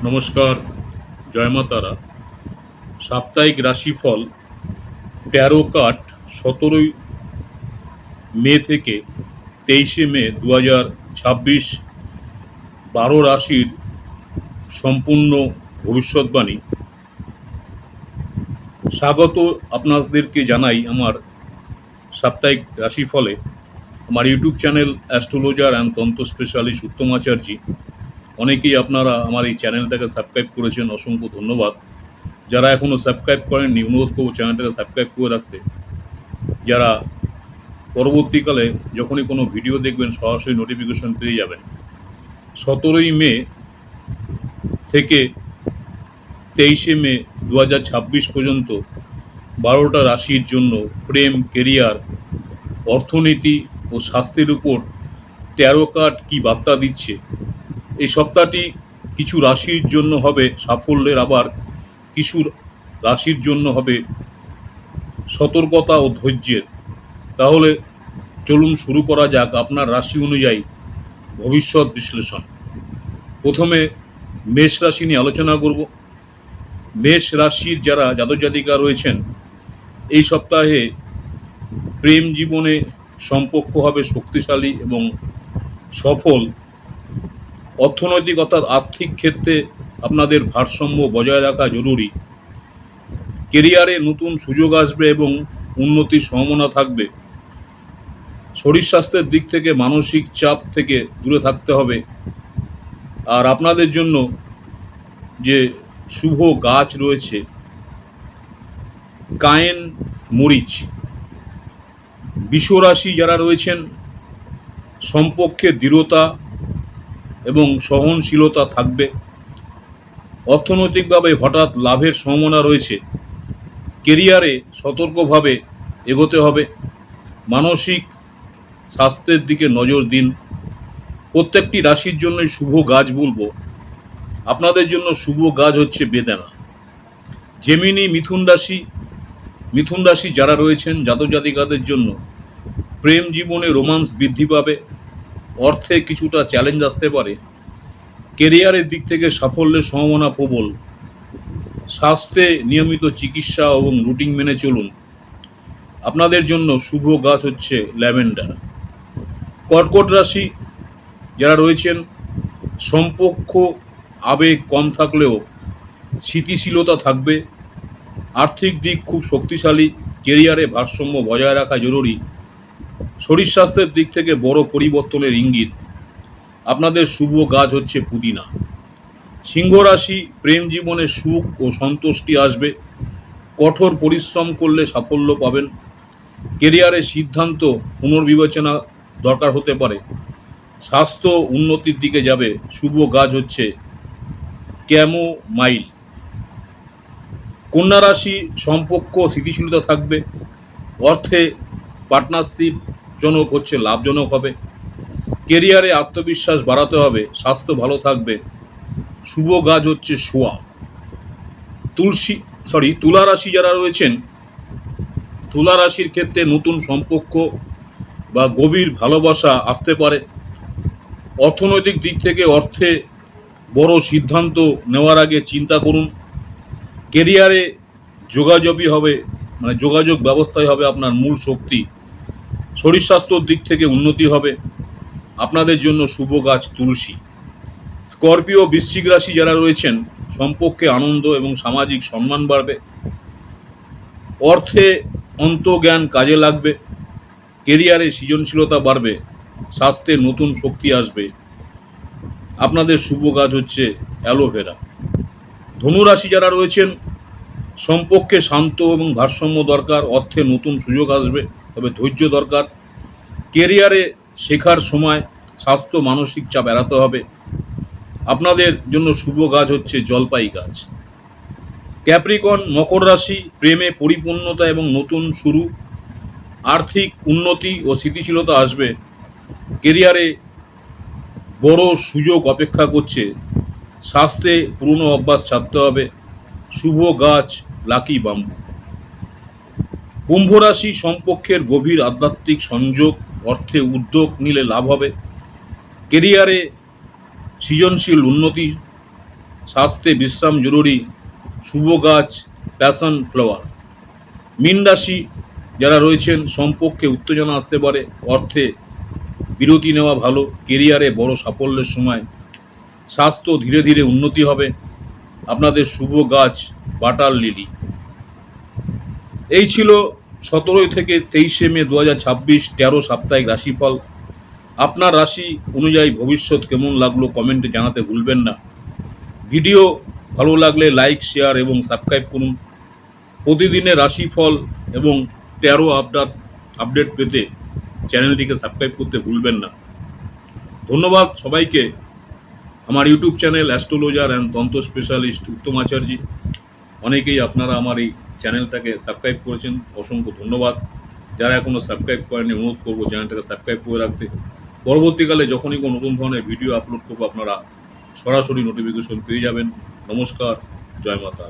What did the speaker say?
নমস্কার, জয় মা তারা। সাপ্তাহিক রাশিফল ট্যারো কার্ড ১৭ই মে থেকে ২৩শে মে ২০২৬, ১২ রাশির সম্পূর্ণ ভবিষ্যৎবাণী। স্বাগত আপনাদেরকে জানাই আমার সাপ্তাহিক রাশিফলে। আমার ইউটিউব চ্যানেল অ্যাস্ট্রোলজার অ্যান্ড তন্ত্র স্পেশালিস্ট উত্তম আচার্যি। অনেকেই আপনারা আমার এই চ্যানেলটাকে সাবস্ক্রাইব করেছেন, অসংখ্য ধন্যবাদ। যারা এখনও সাবস্ক্রাইব করেননি, অনুরোধ করব চ্যানেলটাকে সাবস্ক্রাইব করে রাখতে, যারা পরবর্তীকালে যখনই কোনো ভিডিও দেখবেন সরাসরি নোটিফিকেশন পেয়ে যাবেন। ১৭ই মে থেকে ২৩শে মে ২০২৬ পর্যন্ত ১২টা রাশির জন্য প্রেম, কেরিয়ার, অর্থনীতি ও স্বাস্থ্যের উপর ট্যারো কার্ড কী বার্তা দিচ্ছে। এই সপ্তাহটি কিছু রাশির জন্য হবে সাফল্যের, আবার কিছু রাশির জন্য হবে সতর্কতা ও ধৈর্যের। তাহলে চলুন শুরু করা যাক আপনার রাশি অনুযায়ী ভবিষ্যৎ বিশ্লেষণ। প্রথমে মেষ রাশি নিয়ে আলোচনা করব। মেষ রাশির যারা জাতক জাতিকা রয়েছেন, এই সপ্তাহে প্রেম জীবনে সম্পর্ক হবে শক্তিশালী এবং সফল। অর্থনৈতিক অর্থাৎ আর্থিক ক্ষেত্রে আপনাদের ভারসাম্য বজায় রাখা জরুরি। কেরিয়ারে নতুন সুযোগ আসবে এবং উন্নতির সম্ভাবনা থাকবে। শরীর স্বাস্থ্যের দিক থেকে মানসিক চাপ থেকে দূরে থাকতে হবে। আর আপনাদের জন্য যে শুভ গাছ রয়েছে কায়েন মরিচ। বৃষ রাশি যারা রয়েছেন, সম্পর্কে দৃঢ়তা এবং সহনশীলতা থাকবে। অর্থনৈতিকভাবে হঠাৎ লাভের সম্ভাবনা রয়েছে। কেরিয়ারে সতর্কভাবে এগোতে হবে। মানসিক স্বাস্থ্যের দিকে নজর দিন। প্রত্যেকটি রাশির জন্যই শুভ গাছ বলবো। আপনাদের জন্য শুভ গাছ হচ্ছে বেদানা। জেমিনি মিথুন রাশি যারা রয়েছেন জাতক জাতিকাদের জন্য প্রেম জীবনে রোমান্স বৃদ্ধি পাবে। অর্থে কিছুটা চ্যালেঞ্জ আসতে পারে। কেরিয়ারের দিক থেকে সাফল্যের সম্ভাবনা প্রবল। স্বাস্থ্যে নিয়মিত চিকিৎসা এবং রুটিন মেনে চলুন। আপনাদের জন্য শুভ গাছ হচ্ছে ল্যাভেন্ডার। কর্কট রাশি যারা রয়েছেন, সম্পর্ক আবেগ কম থাকলেও স্থিতিশীলতা থাকবে। আর্থিক দিক খুব শক্তিশালী। কেরিয়ারে ভারসাম্য বজায় রাখা জরুরি। শরীর স্বাস্থ্যের দিক থেকে বড় পরিবর্তনের ইঙ্গিত। আপনাদের শুভ গাছ হচ্ছে পুদিনা। সিংহ রাশি, প্রেম জীবনে সুখ ও সন্তুষ্টি আসবে। কঠোর পরিশ্রম করলে সাফল্য পাবেন। কেরিয়ারে সিদ্ধান্ত পুনর্বিবেচনা দরকার হতে পারে। স্বাস্থ্য উন্নতির দিকে যাবে। শুভ গাছ হচ্ছে ক্যামোমাইল। কন্যা রাশি, সম্পর্ক স্থিতিশীলতা থাকবে। অর্থে পার্টনারশিপ জনক হচ্ছে লাভজনক হবে। কেরিয়ারে আত্মবিশ্বাস বাড়াতে হবে। স্বাস্থ্য ভালো থাকবে। শুভ গাছ হচ্ছে শোয়া। তুলা রাশি যারা রয়েছেন, তুলা রাশির ক্ষেত্রে নতুন সম্পর্ক বা গভীর ভালোবাসা আসতে পারে। অর্থনৈতিক দিক থেকে অর্থে বড় সিদ্ধান্ত নেওয়ার আগে চিন্তা করুন। কেরিয়ারে যোগাযোগ ব্যবস্থায় হবে আপনার মূল শক্তি। শরীর স্বাস্থ্যর দিক থেকে উন্নতি হবে। আপনাদের জন্য শুভ গাছ তুলসী। স্করপিও বৃশ্চিক রাশি যারা রয়েছেন, সম্পর্কে আনন্দ এবং সামাজিক সম্মান বাড়বে। অর্থে অন্তর্জ্ঞান কাজে লাগবে। কেরিয়ারে সৃজনশীলতা বাড়বে। স্বাস্থ্যে নতুন শক্তি আসবে। আপনাদের শুভ গাছ হচ্ছে অ্যালোভেরা। ধনু রাশি যারা রয়েছেন, সম্পর্কে শান্ত এবং ভারসাম্য দরকার। অর্থে নতুন সুযোগ আসবে, তবে ধৈর্য দরকার। কেরিয়ারে শেখার সময়। স্বাস্থ্য মানসিক চাপ এড়াতে হবে। আপনাদের জন্য শুভ গাছ হচ্ছে জলপাই গাছ। ক্যাপ্রিকন মকর রাশি, প্রেমে পরিপূর্ণতা এবং নতুন শুরু। আর্থিক উন্নতি ও স্থিতিশীলতা আসবে। কেরিয়ারে বড় সুযোগ অপেক্ষা করছে। স্বাস্থ্যে পুরনো অভ্যাস ছাড়তে হবে। শুভ গাছ লাকি বাম্বু। কুম্ভ রাশি, সম্পর্কের গভীর আধ্যাত্মিক সংযোগ। অর্থে উদ্যোগ নিলে লাভ হবে। কেরিয়ারে সৃজনশীল উন্নতি। স্বাস্থ্যে বিশ্রাম জরুরি, শুভ গাছ প্যাশন ফ্লাওয়ার। মীন রাশি যারা রয়েছেন, সম্পর্কে উত্তেজনা আসতে পারে, অর্থে বিরতি নেওয়া ভালো, কেরিয়ারে বড় সাফল্যের সময়, স্বাস্থ্য ধীরে ধীরে উন্নতি হবে। আপনাদের শুভ গাছ বাটার লিলি। এই ছিল 17 থেকে 23 মে 2026 13 সাপ্তাহিক রাশিফল। আপনার রাশি অনুযায়ী ভবিষ্যৎ কেমন লাগলো কমেন্টে জানাতে ভুলবেন না। ভিডিও ভালো লাগলে লাইক, শেয়ার এবং সাবস্ক্রাইব করুন। প্রতিদিনের রাশিফল এবং 13 আপডেট পেতে চ্যানেলটিকে সাবস্ক্রাইব করতে ভুলবেন না। ধন্যবাদ সবাইকে। আমার ইউটিউব চ্যানেল অ্যাস্ট্রোলজার অ্যান্ড তন্ত্র স্পেশালিস্ট উত্তম আচার্যি। অনেকেই আপনারা আমার এই চ্যানেলটাকে সাবস্ক্রাইব করেছেন, অসংখ্য ধন্যবাদ। যারা এখনও সাবস্ক্রাইব করেনি অনুরোধ করবো চ্যানেলটাকে সাবস্ক্রাইব করে রাখতে। পরবর্তীকালে যখনই কোনো নতুন ধরনের ভিডিও আপলোড করবো আপনারা সরাসরি নোটিফিকেশন পেয়ে যাবেন। নমস্কার, জয় মাতা।